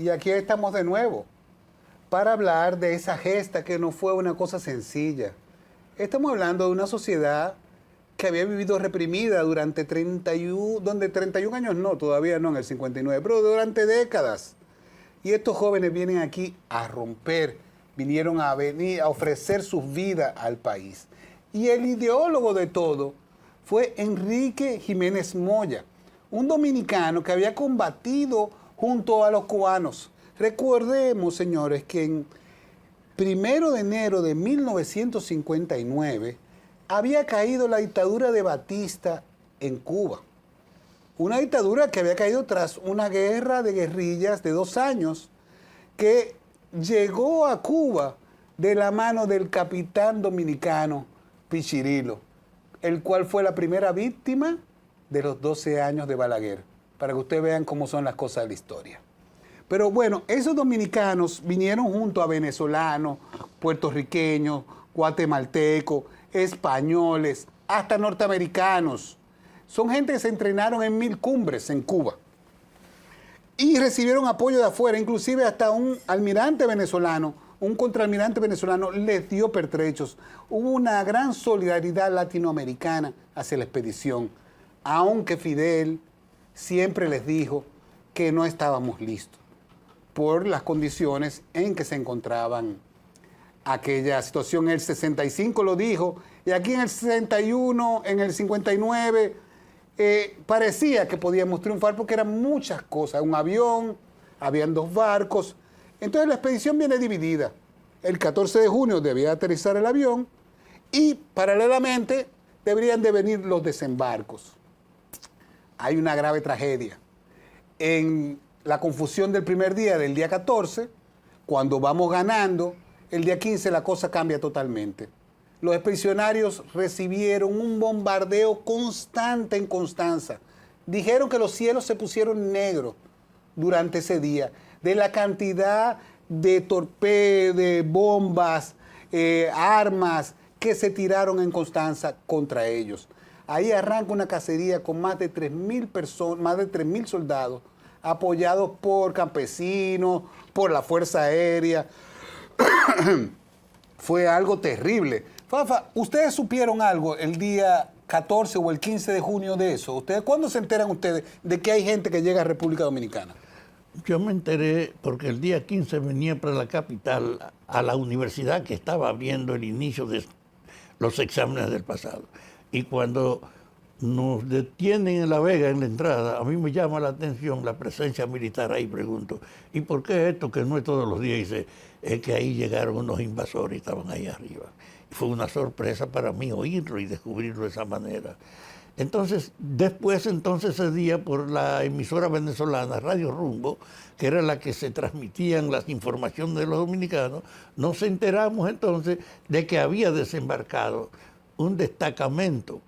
Y aquí estamos de nuevo para hablar de esa gesta que no fue una cosa sencilla. Estamos hablando de una sociedad que había vivido reprimida durante 31 años, no, todavía no en el 59, pero durante décadas. Y estos jóvenes vienen aquí a romper, vinieron a ofrecer sus vidas al país. Y el ideólogo de todo fue Enrique Jiménez Moya, un dominicano que había combatido junto a los cubanos. Recordemos, señores, que en 1 de enero de 1959 había caído la dictadura de Batista en Cuba. Una dictadura que había caído tras una guerra de guerrillas de 2 años que llegó a Cuba de la mano del capitán dominicano Pichirilo, el cual fue la primera víctima de los 12 años de Balaguer, para que ustedes vean cómo son las cosas de la historia. Pero bueno, esos dominicanos vinieron junto a venezolanos, puertorriqueños, guatemaltecos, españoles, hasta norteamericanos. Son gente que se entrenaron en 1000 cumbres en Cuba y recibieron apoyo de afuera, inclusive hasta un almirante venezolano, un contraalmirante venezolano les dio pertrechos. Hubo una gran solidaridad latinoamericana hacia la expedición, aunque Fidel siempre les dijo que no estábamos listos por las condiciones en que se encontraban aquella situación. En el 65 lo dijo, y aquí en el 61, en el 59, parecía que podíamos triunfar porque eran muchas cosas. Un avión, habían 2 barcos. Entonces la expedición viene dividida. El 14 de junio debía aterrizar el avión y paralelamente deberían de venir los desembarcos. Hay una grave tragedia. En la confusión del primer día, del día 14, cuando vamos ganando, el día 15 la cosa cambia totalmente. Los expedicionarios recibieron un bombardeo constante en Constanza. Dijeron que los cielos se pusieron negros durante ese día, de la cantidad de torpedos, de bombas, armas que se tiraron en Constanza contra ellos. Ahí arranca una cacería con más de 3.000 personas, más de 3.000 soldados, apoyados por campesinos, por la Fuerza Aérea. Fue algo terrible. Fafa, ¿ustedes supieron algo el día 14 o el 15 de junio de eso? ¿Cuándo se enteran ustedes de que hay gente que llega a República Dominicana? Yo me enteré porque el día 15 venía para la capital a la universidad que estaba abriendo el inicio de los exámenes del pasado. Y cuando nos detienen en La Vega, en la entrada, a mí me llama la atención la presencia militar ahí. Pregunto, ¿y por qué esto que no es todos los días? Dice, es que ahí llegaron unos invasores y estaban ahí arriba. Y fue una sorpresa para mí oírlo y descubrirlo de esa manera. Entonces, después, ese día, por la emisora venezolana Radio Rumbo, que era la que se transmitían las informaciones de los dominicanos, nos enteramos entonces de que había desembarcado un destacamento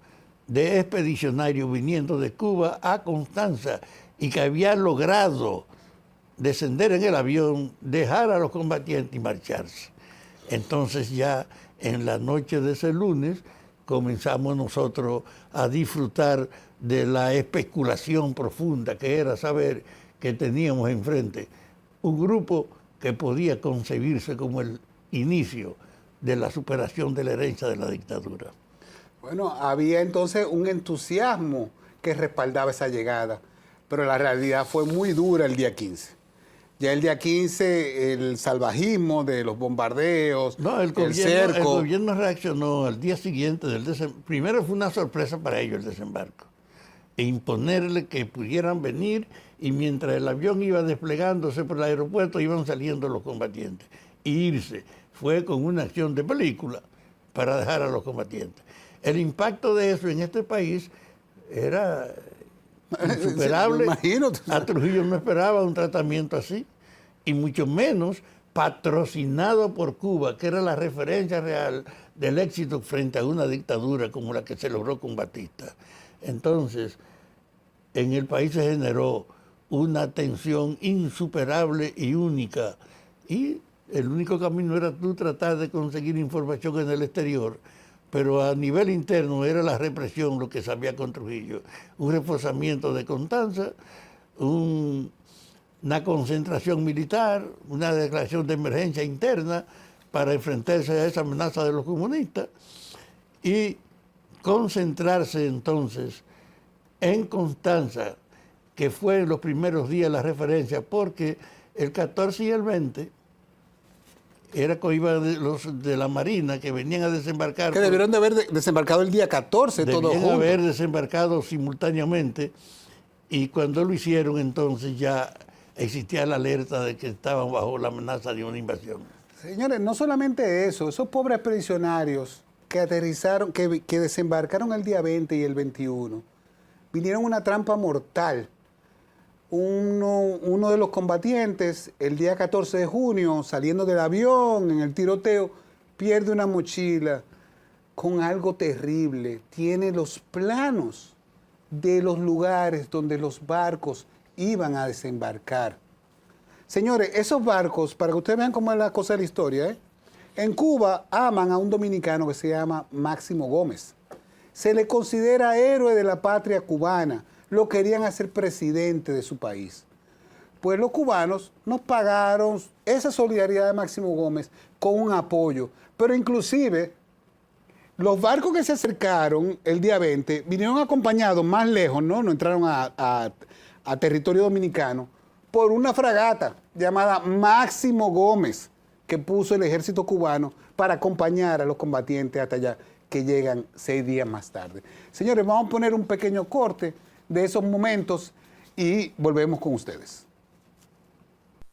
de expedicionarios viniendo de Cuba a Constanza y que había logrado descender en el avión, dejar a los combatientes y marcharse. Entonces ya en la noche de ese lunes comenzamos nosotros a disfrutar de la especulación profunda que era saber que teníamos enfrente un grupo que podía concebirse como el inicio de la superación de la herencia de la dictadura. Bueno, había entonces un entusiasmo que respaldaba esa llegada, pero la realidad fue muy dura el día 15. Ya el día 15, el salvajismo de los bombardeos, el cerco. El gobierno reaccionó al día siguiente del desembarco. Primero fue una sorpresa para ellos el desembarco. E imponerle que pudieran venir y mientras el avión iba desplegándose por el aeropuerto iban saliendo los combatientes. Y irse. Fue con una acción de película para dejar a los combatientes. El impacto de eso en este país era insuperable. Me imagino. A Trujillo no esperaba un tratamiento así, y mucho menos patrocinado por Cuba, que era la referencia real del éxito frente a una dictadura como la que se logró con Batista. Entonces, en el país se generó una tensión insuperable y única, y el único camino era tú tratar de conseguir información en el exterior, pero a nivel interno era la represión lo que se había con Trujillo. Un reforzamiento de Constanza, un una concentración militar, una declaración de emergencia interna para enfrentarse a esa amenaza de los comunistas y concentrarse entonces en Constanza, que fue en los primeros días la referencia, porque el 14 y el 20 era que iban los de la Marina que venían a desembarcar. Que debieron de haber desembarcado el día 14, todos juntos. Debían haber desembarcado simultáneamente, y cuando lo hicieron entonces ya existía la alerta de que estaban bajo la amenaza de una invasión. Señores, no solamente eso, esos pobres expedicionarios que aterrizaron, que desembarcaron el día 20 y el 21, vinieron a una trampa mortal. Uno de los combatientes, el día 14 de junio, saliendo del avión, en el tiroteo, pierde una mochila con algo terrible. Tiene los planos de los lugares donde los barcos iban a desembarcar. Señores, esos barcos, para que ustedes vean cómo es la cosa de la historia, en Cuba aman a un dominicano que se llama Máximo Gómez. Se le considera héroe de la patria cubana. Lo querían hacer presidente de su país. Pues los cubanos nos pagaron esa solidaridad de Máximo Gómez con un apoyo. Pero inclusive, los barcos que se acercaron el día 20 vinieron acompañados más lejos, no entraron a territorio dominicano, por una fragata llamada Máximo Gómez, que puso el ejército cubano para acompañar a los combatientes hasta allá, que llegan 6 días más tarde. Señores, vamos a poner un pequeño corte de esos momentos y volvemos con ustedes.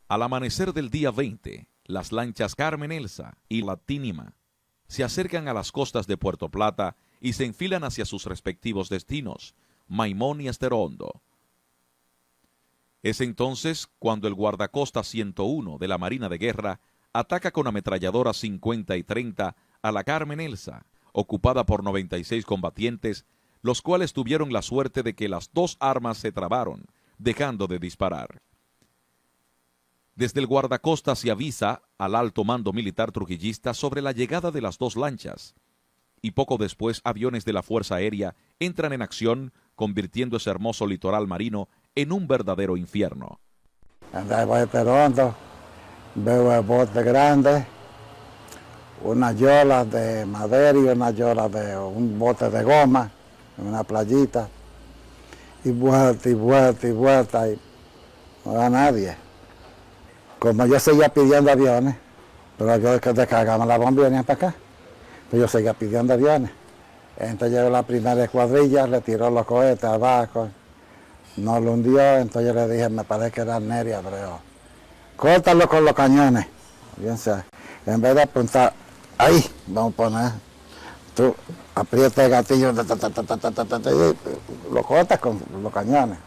Al amanecer del día 20, las lanchas Carmen Elsa y La Tínima se acercan a las costas de Puerto Plata y se enfilan hacia sus respectivos destinos, Maimón y Estero Hondo. Es entonces cuando el guardacosta 101 de la Marina de Guerra ataca con ametralladoras 50 y 30 a la Carmen Elsa, ocupada por 96 combatientes, los cuales tuvieron la suerte de que las dos armas se trabaron, dejando de disparar. Desde el guardacosta se avisa al alto mando militar trujillista sobre la llegada de las dos lanchas, y poco después aviones de la Fuerza Aérea entran en acción, convirtiendo ese hermoso litoral marino en un verdadero infierno. Andaba de Toronto, veo el bote grande, una yola de madera y una yola de un bote de goma, en una playita, y vuelta y vuelta y vuelta, y no da nadie. Como yo seguía pidiendo aviones, pero yo que descargaba la bomba y venía para acá, pues yo seguía pidiendo aviones. Entonces llegó la primera escuadrilla, le tiró los cohetes al barco, no lo hundió, entonces yo le dije, me parece que era Neri Abreu, córtalo con los cañones. Bien sea, en vez de apuntar, ahí, vamos a poner, tú aprieta el gatillo, lo cortas con los cañones.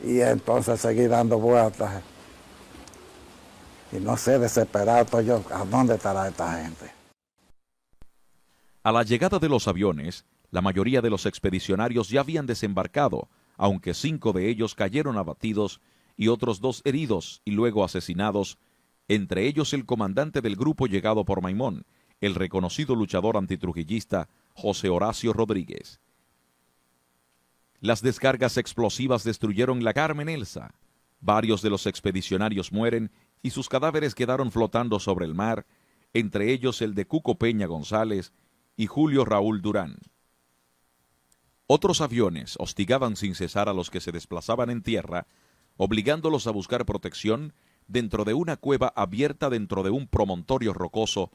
Y entonces seguí dando vueltas. Y no sé, desesperado estoy yo, ¿a dónde estará esta gente? A la llegada de los aviones, la mayoría de los expedicionarios ya habían desembarcado, aunque 5 de ellos cayeron abatidos y otros 2 heridos y luego asesinados, entre ellos el comandante del grupo llegado por Maimón, el reconocido luchador antitrujillista José Horacio Rodríguez. Las descargas explosivas destruyeron la Carmen Elsa. Varios de los expedicionarios mueren y sus cadáveres quedaron flotando sobre el mar, entre ellos el de Cuco Peña González y Julio Raúl Durán. Otros aviones hostigaban sin cesar a los que se desplazaban en tierra, obligándolos a buscar protección dentro de una cueva abierta dentro de un promontorio rocoso,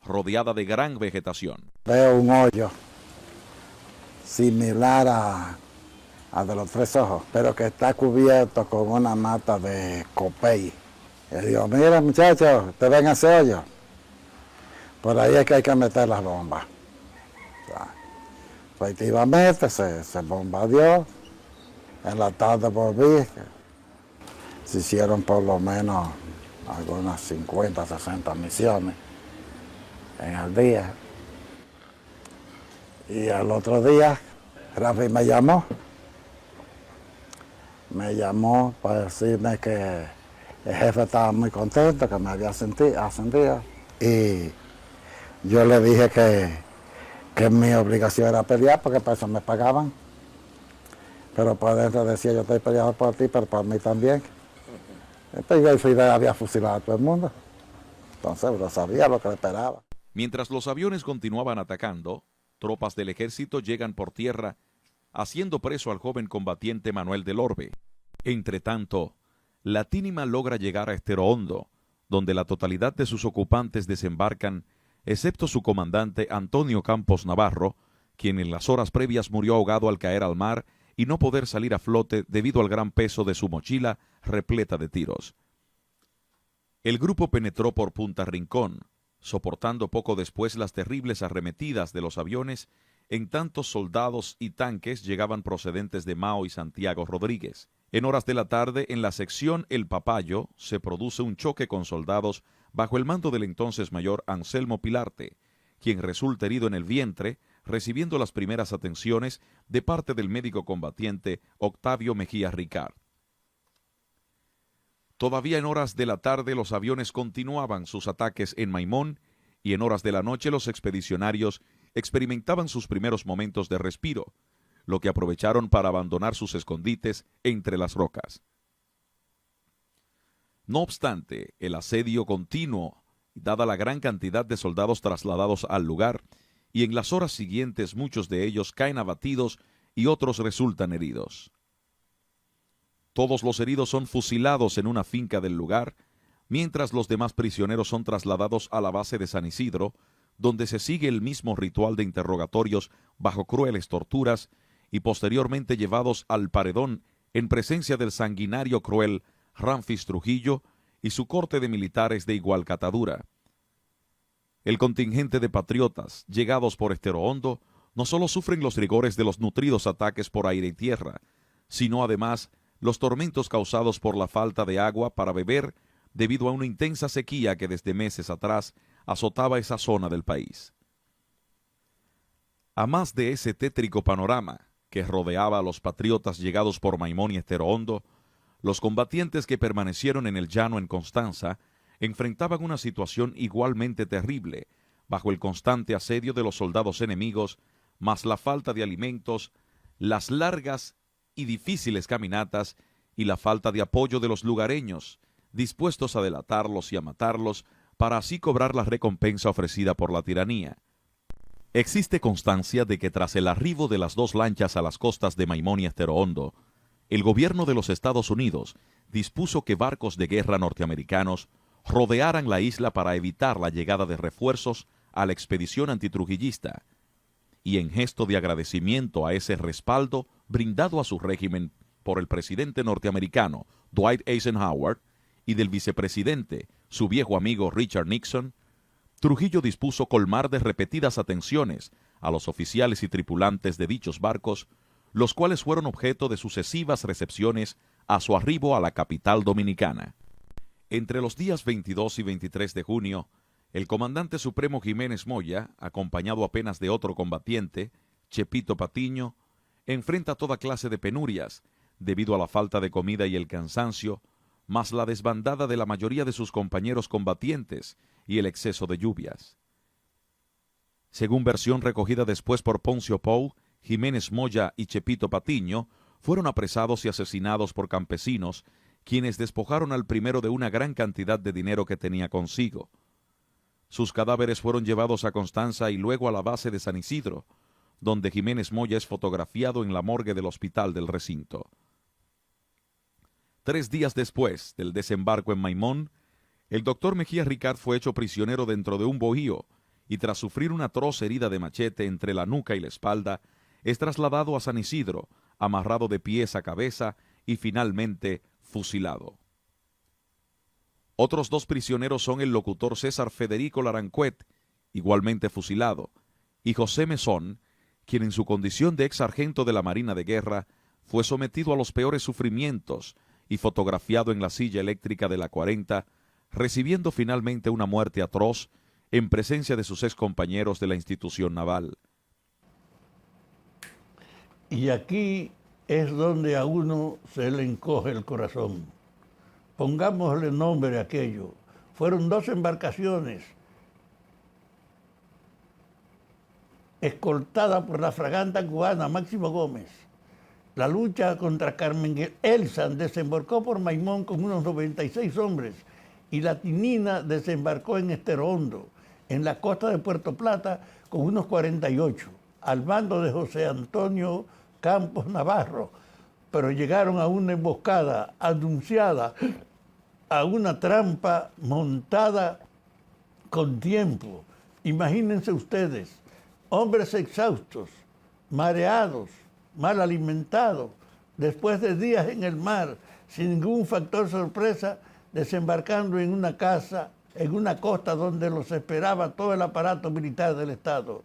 rodeada de gran vegetación. Veo un hoyo similar a de los 3 ojos, pero que está cubierto con una mata de copey. Y digo, mira muchachos, te ven a ese hoyo. Por ahí es que hay que meter las bombas. O sea, efectivamente se bombardeó. En la tarde volví. Se hicieron por lo menos algunas 50, 60 misiones en el día. Y al otro día, Rafi me llamó para decirme que el jefe estaba muy contento, que me había ascendido. Y yo le dije que mi obligación era pelear, porque para eso me pagaban. Pero por dentro decía, yo estoy peleando por ti, pero por mí también. Fidel había fusilado a todo el mundo. Entonces uno sabía lo que le esperaba. Mientras los aviones continuaban atacando, tropas del ejército llegan por tierra, haciendo preso al joven combatiente Manuel del Orbe. Entretanto, la Tínima logra llegar a Estero Hondo, donde la totalidad de sus ocupantes desembarcan, excepto su comandante Antonio Campos Navarro, quien en las horas previas murió ahogado al caer al mar y no poder salir a flote debido al gran peso de su mochila repleta de tiros. El grupo penetró por Punta Rincón, soportando poco después las terribles arremetidas de los aviones, en tantos soldados y tanques llegaban procedentes de Mao y Santiago Rodríguez. En horas de la tarde, en la sección El Papayo, se produce un choque con soldados bajo el mando del entonces mayor Anselmo Pilarte, quien resulta herido en el vientre, recibiendo las primeras atenciones de parte del médico combatiente Octavio Mejía Ricard. Todavía en horas de la tarde los aviones continuaban sus ataques en Maimón y en horas de la noche los expedicionarios experimentaban sus primeros momentos de respiro, lo que aprovecharon para abandonar sus escondites entre las rocas. No obstante, el asedio continuó, dada la gran cantidad de soldados trasladados al lugar, y en las horas siguientes muchos de ellos caen abatidos y otros resultan heridos. Todos los heridos son fusilados en una finca del lugar, mientras los demás prisioneros son trasladados a la base de San Isidro, donde se sigue el mismo ritual de interrogatorios bajo crueles torturas y posteriormente llevados al paredón en presencia del sanguinario cruel Ramfis Trujillo y su corte de militares de igual catadura. El contingente de patriotas llegados por Estero Hondo no solo sufren los rigores de los nutridos ataques por aire y tierra, sino además los tormentos causados por la falta de agua para beber debido a una intensa sequía que desde meses atrás azotaba esa zona del país. A más de ese tétrico panorama que rodeaba a los patriotas llegados por Maimón y Estero Hondo, los combatientes que permanecieron en el llano en Constanza enfrentaban una situación igualmente terrible, bajo el constante asedio de los soldados enemigos, más la falta de alimentos, las largas y difíciles caminatas y la falta de apoyo de los lugareños, dispuestos a delatarlos y a matarlos para así cobrar la recompensa ofrecida por la tiranía. Existe constancia de que tras el arribo de las dos lanchas a las costas de Maimón y Estero Hondo, el gobierno de los Estados Unidos dispuso que barcos de guerra norteamericanos rodearan la isla para evitar la llegada de refuerzos a la expedición antitrujillista, y en gesto de agradecimiento a ese respaldo brindado a su régimen por el presidente norteamericano Dwight Eisenhower y del vicepresidente, su viejo amigo Richard Nixon, Trujillo dispuso colmar de repetidas atenciones a los oficiales y tripulantes de dichos barcos, los cuales fueron objeto de sucesivas recepciones a su arribo a la capital dominicana. Entre los días 22 y 23 de junio, el comandante supremo Jiménez Moya, acompañado apenas de otro combatiente, Chepito Patiño, enfrenta toda clase de penurias debido a la falta de comida y el cansancio, más la desbandada de la mayoría de sus compañeros combatientes y el exceso de lluvias. Según versión recogida después por Poncio Pou, Jiménez Moya y Chepito Patiño fueron apresados y asesinados por campesinos, quienes despojaron al primero de una gran cantidad de dinero que tenía consigo. Sus cadáveres fueron llevados a Constanza y luego a la base de San Isidro, donde Jiménez Moya es fotografiado en la morgue del hospital del recinto. 3 días después del desembarco en Maimón, el doctor Mejía Ricard fue hecho prisionero dentro de un bohío y tras sufrir una atroz herida de machete entre la nuca y la espalda, es trasladado a San Isidro, amarrado de pies a cabeza y finalmente fusilado. Otros 2 prisioneros son el locutor César Federico Larancuet, igualmente fusilado, y José Mesón, quien en su condición de ex sargento de la Marina de Guerra fue sometido a los peores sufrimientos y fotografiado en la silla eléctrica de la 40, recibiendo finalmente una muerte atroz en presencia de sus excompañeros de la institución naval. Y aquí es donde a uno se le encoge el corazón. Pongámosle nombre a aquello. Fueron 2 embarcaciones escoltadas por la fragata cubana Máximo Gómez, La lucha contra Carmen Elsan desembarcó por Maimón con unos 96 hombres y la Tinina desembarcó en Estero Hondo, en la costa de Puerto Plata, con unos 48, al mando de José Antonio Campos Navarro, pero llegaron a una emboscada anunciada, a una trampa montada con tiempo. Imagínense ustedes, hombres exhaustos, mareados, mal alimentados, después de días en el mar, sin ningún factor sorpresa, desembarcando en una casa, en una costa donde los esperaba todo el aparato militar del Estado.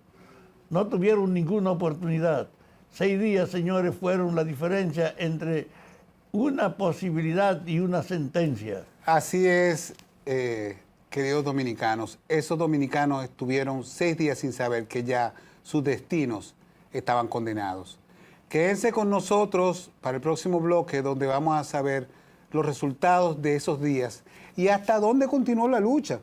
No tuvieron ninguna oportunidad. 6 días, señores, fueron la diferencia entre una posibilidad y una sentencia. Así es, queridos dominicanos. Esos dominicanos estuvieron 6 días sin saber que ya sus destinos estaban condenados. Quédense con nosotros para el próximo bloque, donde vamos a saber los resultados de esos días y hasta dónde continuó la lucha.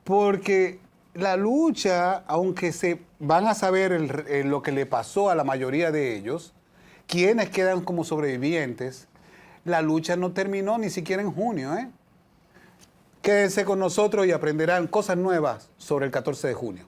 Porque la lucha, aunque se van a saber lo que le pasó a la mayoría de ellos, quienes quedan como sobrevivientes, la lucha no terminó ni siquiera en junio, ¿eh? Quédense con nosotros y aprenderán cosas nuevas sobre el 14 de junio.